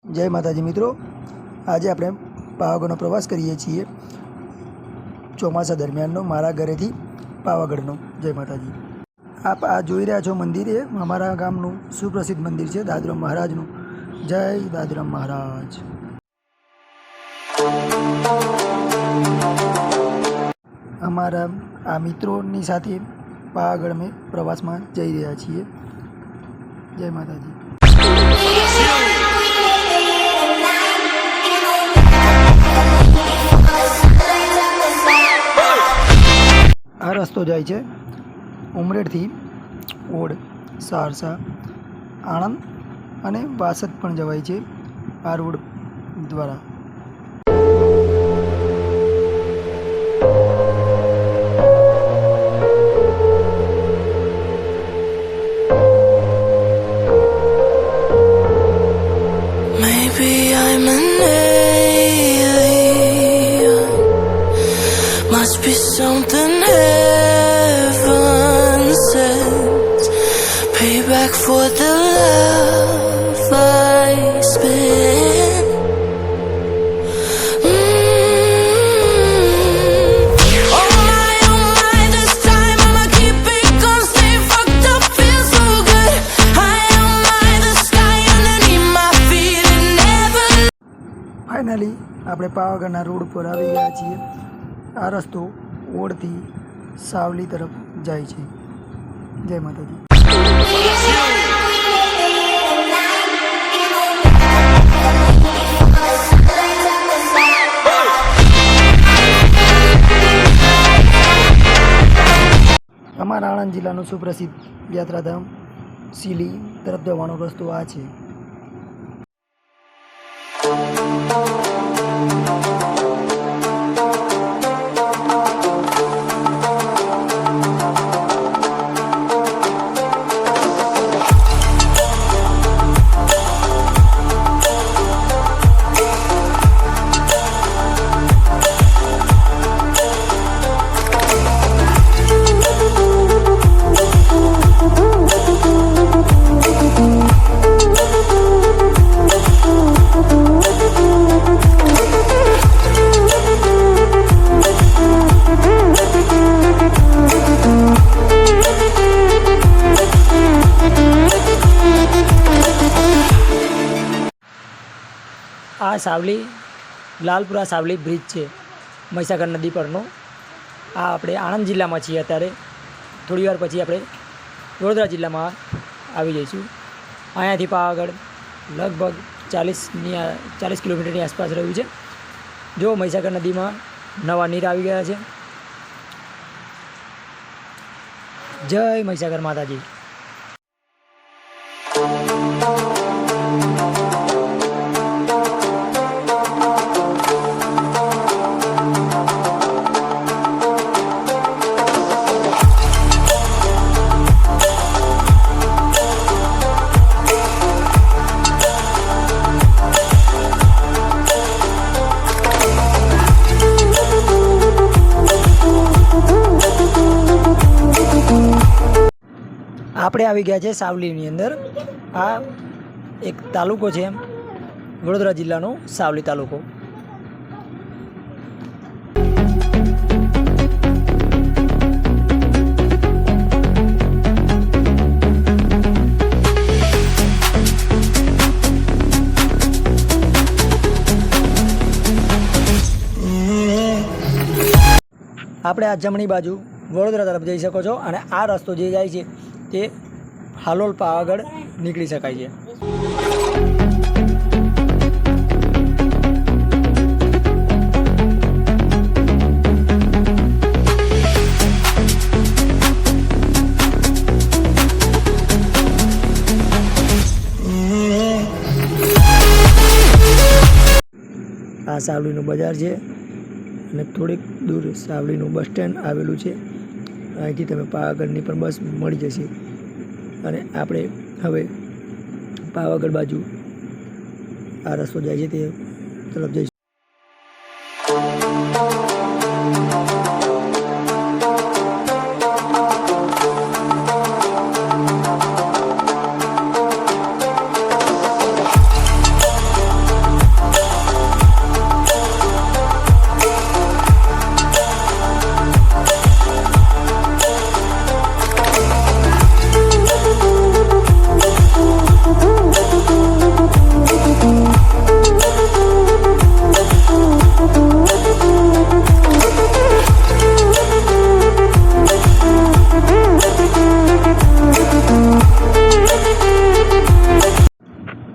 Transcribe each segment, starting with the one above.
जय माताजी मित्रों, आज આપણે પાવાગઢનો પ્રવાસ કરીએ છીએ। ચોમાસા દરમિયાનનો મારા ઘરેથી પાવાગઢનો। જય માતાજી। આપ આ જોઈ રહ્યા છો મંદિર એ અમારા ગામનું સુપ્રસિદ્ધ મંદિર છે દાદરામ મહારાજનું। જય દાદરામ મહારાજ। અમારા આ મિત્રોની સાથે પાવાગઢ અમે પ્રવાસમાં જઈ રહ્યા છીએ। જય માતાજી। આ રસ્તો જાય છે ઉમરેઠથી ઓડ, સારસા, આણંદ અને વાસદ પણ જવાય છે આ રોડ દ્વારા। Maybe I'm an alien, must be something heaven sent, payback for the love I spent. Oh my, this time I'ma keep it gon' stay fucked up, feel so good. High on my, the sky underneath my feet, it never. Finally આપણે પાવાગઢના road પર આવી ગયા છીએ। આ રસ્તો ઓડથી સાવલી તરફ જાય છે। જય માતાજી। અમારા આણંદ જિલ્લાનું સુપ્રસિદ્ધ યાત્રાધામ સીલી તરફ જવાનો રસ્તો આ છે। આ સાવલી લાલપુરા સાવલી બ્રિજ છે મહીસાગર નદી પરનો। આ આપણે આણંદ જિલ્લામાં છીએ અત્યારે। થોડી વાર પછી આપણે વડોદરા જિલ્લામાં આવી જઈશું। અહીંયાથી પાવાગઢ લગભગ 40 કિલોમીટરની આસપાસ રહ્યું છે। જો મહીસાગર નદીમાં નવા નીર આવી ગયા છે। જય મહીસાગર માતાજી। આપણે આવી ગયા છે સાવલીની અંદર। આ એક તાલુકો છે વડોદરા જિલ્લાનો સાવલી તાલુકો। આપણે આ જમણી બાજુ વડોદરા તરફ જઈ શકો છો અને આ રસ્તો જે જાય છે તે હાલોલ પાવાગઢ નીકળી શકાય છે। આ સાવલીનું બજાર છે અને થોડીક દૂર સાવલીનું બસ સ્ટેન્ડ આવેલું છે। અહીંથી તમે પાવાગઢની પણ બસ મળી જશે અને આપણે હવે પાવાગઢ બાજુ આ રસ્તો જાય છે તે તરફ જઈશું।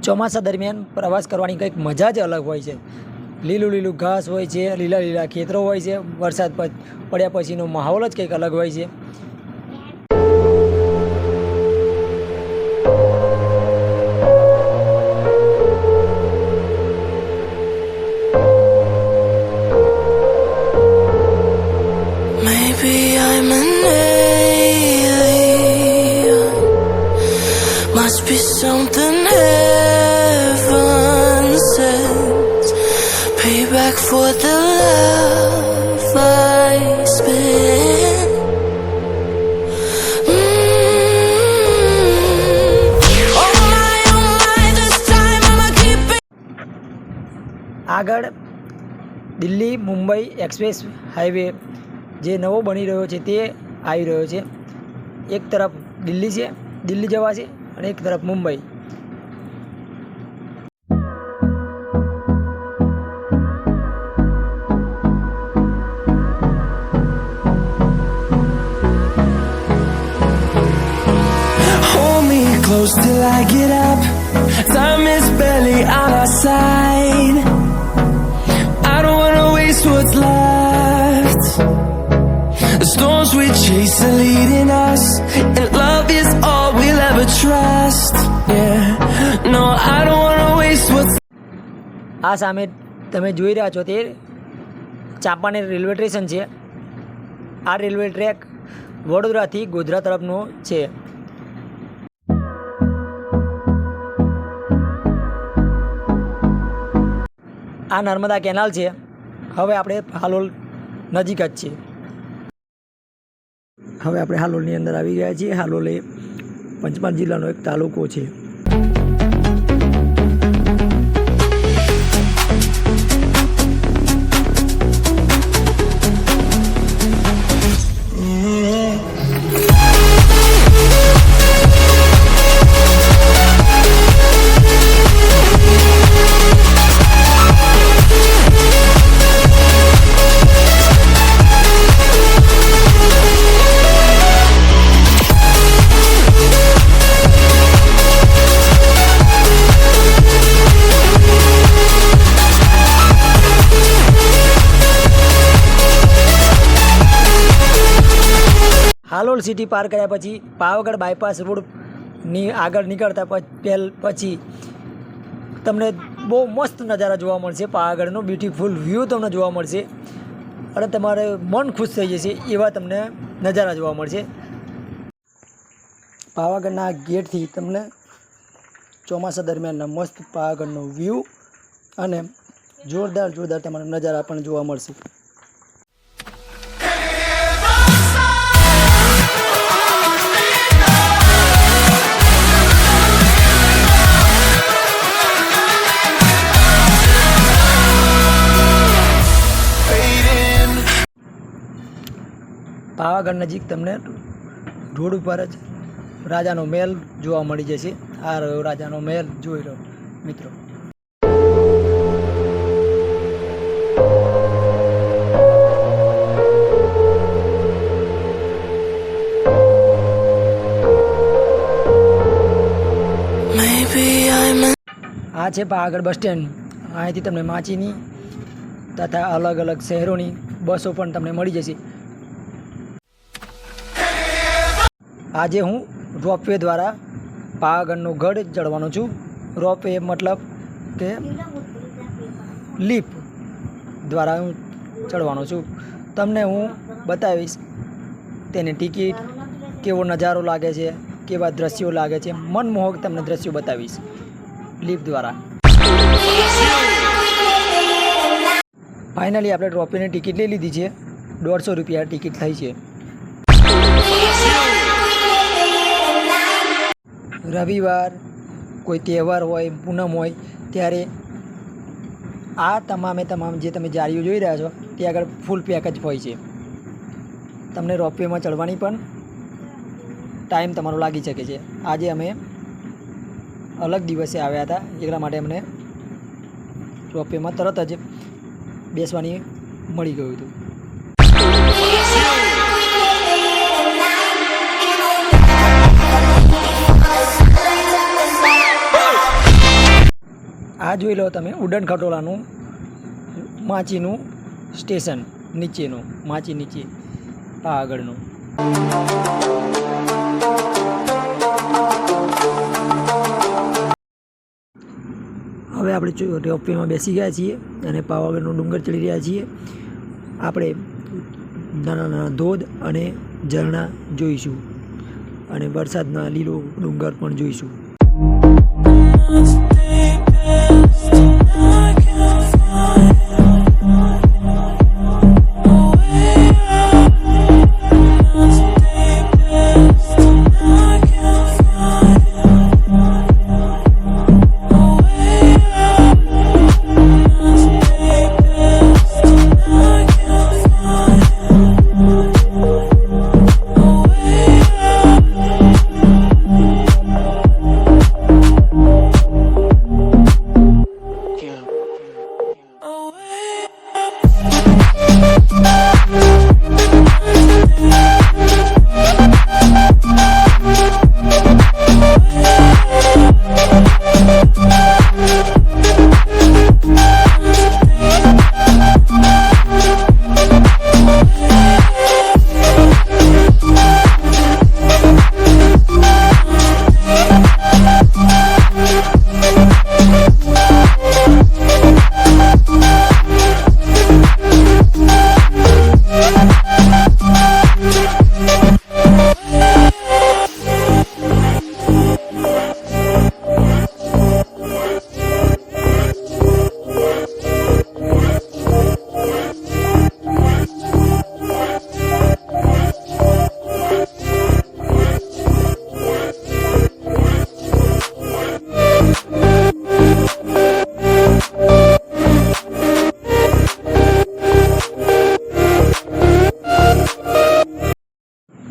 ચોમાસા દરમિયાન પ્રવાસ કરવાની કંઈક મજા જ અલગ હોય છે. લીલું લીલું ઘાસ હોય છે, લીલા લીલા ખેતરો હોય છે, વરસાદ પડ્યા પછીનો માહોલ જ કંઈક અલગ હોય છે. Maybe I'm an alien. Must be something heaven sent. Payback for the love I spent. Oh my, this time I'ma keep it. આગળ દિલ્હી મુંબઈ એક્સપ્રેસ હાઈવે જે નવો બની રહ્યો છે તે આવી રહ્યો છે. એક તરફ દિલ્હી છે, દિલ્હી જવા છે, અને એક તરફ Mumbai. Hold me close till I get up. Time is barely on our side. I don't wanna waste what's left. The storms we chase are leading us, and love is all we'll ever trust. Yeah, no, I don't wanna waste what's. આ સામે તમે જોઈ રહ્યા છો તે Champaner railway station છે. આ railway track વડોદરાથી ગોધરા તરફનો છે. આ નર્મદા કેનાલ છે. હવે આપણે હાલોલ નજીક જ છે. હવે આપણે હાલોલની અંદર આવી ગયા છીએ. હાલોલ એ પંચમહાલ જિલ્લાનો એક તાલુકો છે. હાલોલ સિટી પાર કર્યા પછી પાવાગઢ બાયપાસ રોડની આગળ નીકળતા પછી તમને બહુ મસ્ત નજારા જોવા મળશે. પાવાગઢનો બ્યુટીફુલ વ્યૂ તમને જોવા મળશે અને તમારે મન ખુશ થઈ જશે એવા તમને નજારા જોવા મળશે. પાવાગઢના ગેટથી તમને ચોમાસા દરમિયાનના મસ્ત પાવાગઢનો વ્યૂ અને જોરદાર તમારા નજારા પણ જોવા મળશે. પાવાગઢ નજીક તમને રોડ ઉપર જ રાજાનો મહેલ જોવા મળી જશે. આ રહ્યો રાજાનો મહેલ, જોઈ રહ્યો મિત્રો. આ છે પાવાગઢ બસ સ્ટેન્ડ. અહીંથી તમને માચીની તથા અલગ અલગ શહેરોની બસો પણ તમને મળી જશે. આજે હું રોપવે દ્વારા પાવાગઢનો ગઢ ચડવાનો છું. રોપવે મતલબ કે લીફ દ્વારા હું ચડવાનો છું. તમને હું બતાવીશ તેની ટિકિટ, કેવો નજારો લાગે છે, કેવા દ્રશ્યો લાગે છે, મનમોહક તમને દ્રશ્યો બતાવીશ લીફ દ્વારા. ફાઇનલી આપણે રોપવેની ટિકિટ લઈ લીધી છે. 150 રૂપિયા ટિકિટ થઈ છે. રવિવાર, કોઈ તહેવાર હોય, પૂનમ હોય ત્યારે આ તમામ જે તમે જારીઓ જોઈ રહ્યા છો તે આગળ ફૂલ પેક જ હોય છે. તમને રોપવેમાં ચડવાની પણ ટાઈમ તમારો લાગી શકે છે. આજે અમે અલગ દિવસે આવ્યા હતા એટલા માટે અમને રોપવેમાં તરત જ બેસવાની મળી ગયું હતું. આ જોઈ લો તમે ઉડન ખટોલાનું માચીનું સ્ટેશન નીચેનું, માચી નીચે આ આગળનું. હવે આપણે રોપવેમાં બેસી ગયા છીએ અને પાવાગઢનો ડુંગર ચડી રહ્યા છીએ. આપણે નાના નાના ધોધ અને ઝરણા જોઈશું અને વરસાદના લીલો ડુંગર પણ જોઈશું.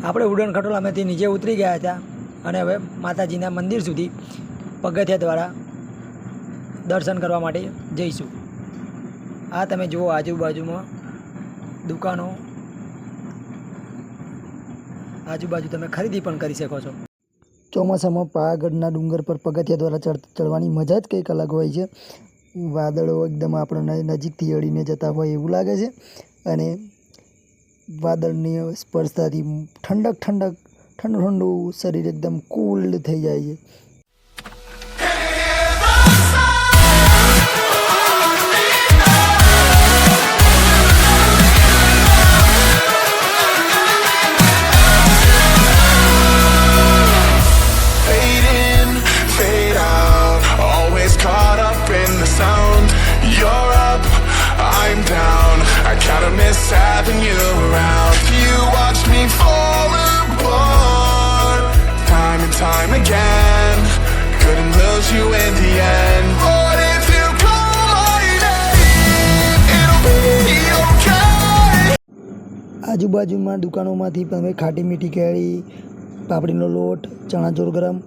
આપણે ઉડન ખટોલામાંથી નીચે ઉતરી ગયા હતા અને હવે માતાજીના મંદિર સુધી પગથિયા દ્વારા દર્શન કરવા માટે જઈશું. આ તમે જુઓ આજુબાજુમાં દુકાનો, આજુબાજુ તમે ખરીદી પણ કરી શકો છો. ચોમાસામાં પાવાગઢના ડુંગર પર પગથિયા દ્વારા ચડવાની મજા જ કંઈક અલગ હોય છે. વાદળો એકદમ આપણને નજીકથી અડીને જતા હોય એવું લાગે છે અને વાદળની સ્પર્શતાથી ઠંડુ શરીર એકદમ કૂલ થઈ જાય છે. Fade in, fade out, always caught up in the sound. You're up, I'm down, I kinda miss having you around. You watched me fall apart, time and time again, couldn't lose you in the end. But if you call my name, it'll be okay. આજુબાજુમાં દુકાનોમાંથી તમે ખાટી મીઠી કેળી, પાપડીનો લોટ, ચણાચોર ગરમ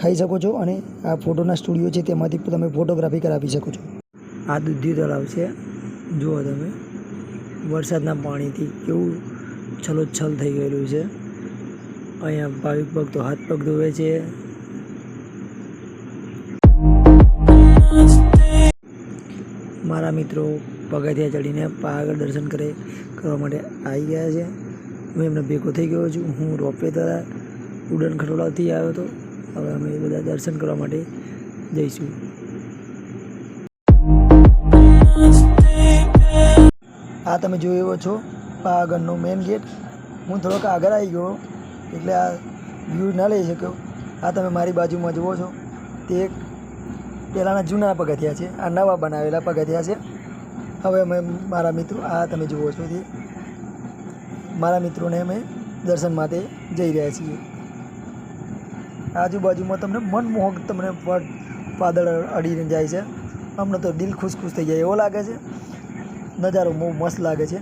ખાઈ શકો છો અને આ ફોટોના સ્ટુડિયો છે તેમાંથી તમે ફોટોગ્રાફી કરાવી શકો છો. આ દૂધી તળાવ છે, જુઓ તમે વરસાદના પાણીથી કેવું છલોછલ થઈ ગયેલું છે. અહીંયા ભાવિક ભક્તો હાથ પગ ધોવે છે. મારા મિત્રો પગથિયા ચડીને પાવાગઢ દર્શન કરવા માટે આવી ગયા છે. હું એમને ભેગો થઈ ગયો છું. હું રોપવે દ્વારા ઉડન ખટોલાથી આવ્યો હતો. હવે અમે બધા દર્શન કરવા માટે જઈશું. આ તમે જોઈ એવો છો પાવાગઢનો મેઇન ગેટ. હું થોડોક આગળ આવી ગયો એટલે આ વ્યૂ ના લઈ શક્યો. આ તમે મારી બાજુમાં જુઓ છો તે એક પહેલાંના જૂના પગથિયા છે, આ નવા બનાવેલા પગથિયા છે. હવે અમે મારા મિત્રો, આ તમે જુઓ છો તે મારા મિત્રોને અમે દર્શન માટે જઈ રહ્યા છીએ. આજુબાજુમાં તમને મનમોહક તમને વાદળ અડીને જાય છે. અમને તો દિલ ખુશ થઈ જાય એવો લાગે છે. નજારો બહુ મસ્ત લાગે છે.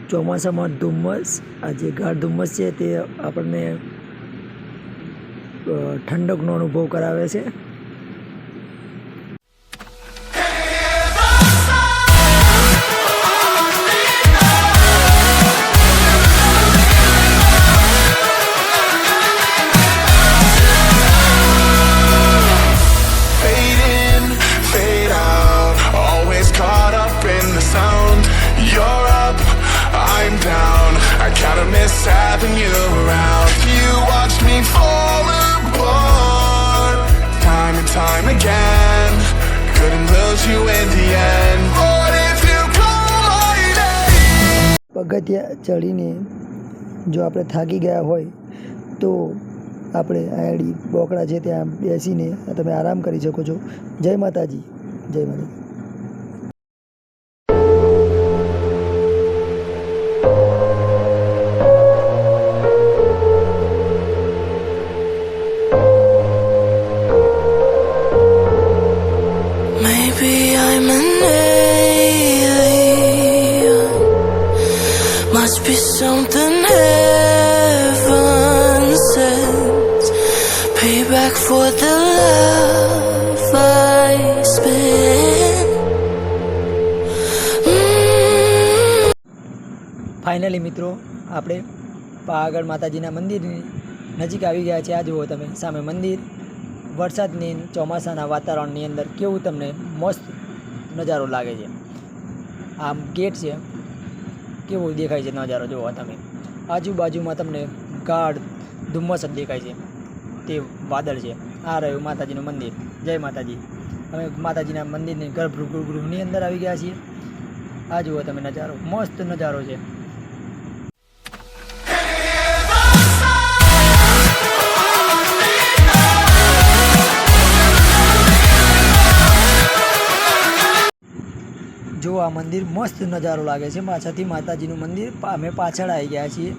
ચોમાસામાં ધુમ્મસ, આ જે ગાઢ ધુમ્મસ છે તે આપણને ઠંડકનો અનુભવ કરાવે છે. પગથિયાં ચડીને જો આપણે થાકી ગયા હોય તો આપણે આડી બોકડા છે ત્યાં બેસીને તમે આરામ કરી શકો છો. જય માતાજી. જય માતાજી. Maybe I'm an alien. Must be something heaven sent. Payback for the love I spent. Finally મિત્રો આપણે પાવાગઢ માતાજીના મંદિરની નજીક આવી ગયા છે. આ જુઓ તમે સામે મંદિર. વરસાદની ચોમાસાના વાતાવરણની અંદર કેવું તમને મસ્ત નજારો લાગે છે. આમ ગેટ છે, કેવો દેખાય છે નજારો જુઓ તમે. આજુબાજુમાં તમને ગાઢ ધુમ્મસ જ દેખાય છે, તે વાદળ છે. આ રહ્યું માતાજીનું મંદિર. જય માતાજી. અમે માતાજીના મંદિરની ગર્ભગૃહની અંદર આવી ગયા છીએ. આ જુઓ તમે નજારો, મસ્ત નજારો છે. જો આ મંદિર મસ્ત નજારો લાગે છે. પાછળથી માતાજીનું મંદિર અમે પાછળ આવી ગયા છીએ.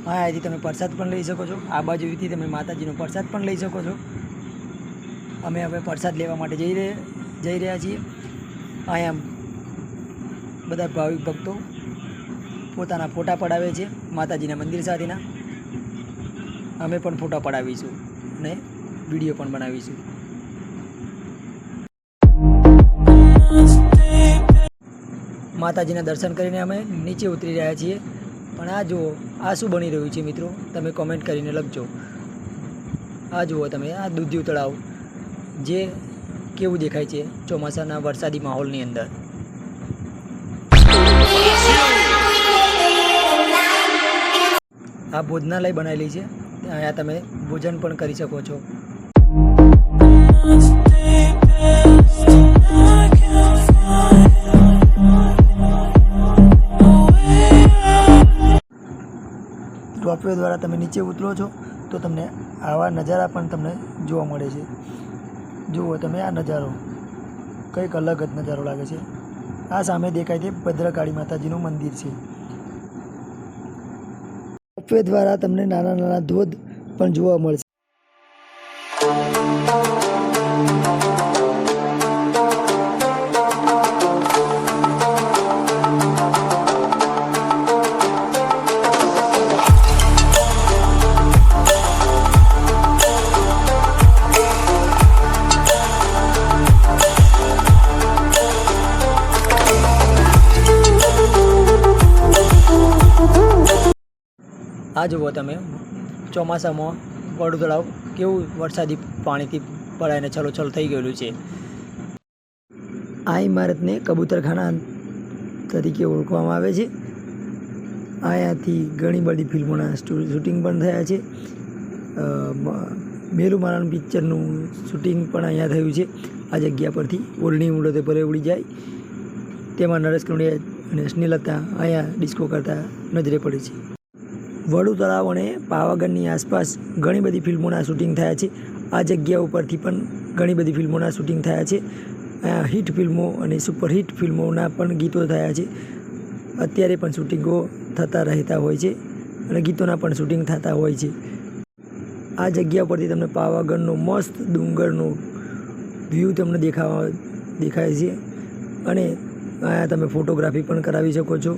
અહીંયાથી તમે પ્રસાદ પણ લઈ શકો છો. આ બાજુથી તમે માતાજીનો પ્રસાદ પણ લઈ શકો છો. અમે હવે પ્રસાદ લેવા માટે જઈ રહ્યા છીએ. અહીંયા બધા ભાવિક ભક્તો પોતાના ફોટા પડાવે છે માતાજીના મંદિર સાથેના. અમે પણ ફોટા પડાવીશું અને વિડીયો પણ બનાવીશું. માતાજીના દર્શન કરીને અમે નીચે ઉતરી રહ્યા છીએ. પણ આ જુઓ, આ શું બની રહ્યું છે મિત્રો, તમે કોમેન્ટ કરીને લખજો. આ જુઓ તમે, આ દૂધિયું તળાવ જે કેવું દેખાય છે ચોમાસાના વરસાદી માહોલની અંદર. આ ભોજનાલય બનાવેલી છે, અહીંયા તમે ભોજન પણ કરી શકો છો. રોપવે દ્વારા તમે નીચે ઉતરો છો તો તમને આવા નજારા પણ તમને જોવા મળે છે. જુઓ તમે આ નજારો, કંઈક અલગ જ નજારો લાગે છે. આ સામે દેખાય તે ભદ્રકાળી માતાજીનું મંદિર છે. રોપવે દ્વારા તમને નાના નાના ધોધ પણ જોવા મળશે. આ જુઓ તમે, ચોમાસામાં વડુ તળાવ કેવું વરસાદી પાણીથી ભરાઈને છલોછલ થઈ ગયેલું છે. આ ઇમારતને કબૂતરખાના તરીકે ઓળખવામાં આવે છે. અહીંયાથી ઘણી બધી ફિલ્મોના શૂટિંગ પણ થયા છે. મેરુમારણ પિક્ચરનું શૂટિંગ પણ અહીંયા થયું છે. આ જગ્યા પરથી ઓરણી ઉડતે પરે ઉડી જાય તેમાં નરેશ કનોડિયા અને સ્નેહલતા અહીંયા ડિસ્કો કરતા નજરે પડે છે. વડુ તળાવ અને પાવાગઢની આસપાસ ઘણી બધી ફિલ્મોના શૂટિંગ થયા છે. આ જગ્યા ઉપરથી પણ ઘણી બધી ફિલ્મોના શૂટિંગ થયા છે. હિટ ફિલ્મો અને સુપરહિટ ફિલ્મોના પણ ગીતો થયા છે. અત્યારે પણ શૂટિંગો થતા રહેતા હોય છે અને ગીતોના પણ શૂટિંગ થતા હોય છે. આ જગ્યા પરથી તમને પાવાગઢનો મસ્ત ડુંગરનો વ્યૂ તમને દેખાય છે અને અહીંયા તમે ફોટોગ્રાફી પણ કરાવી શકો છો.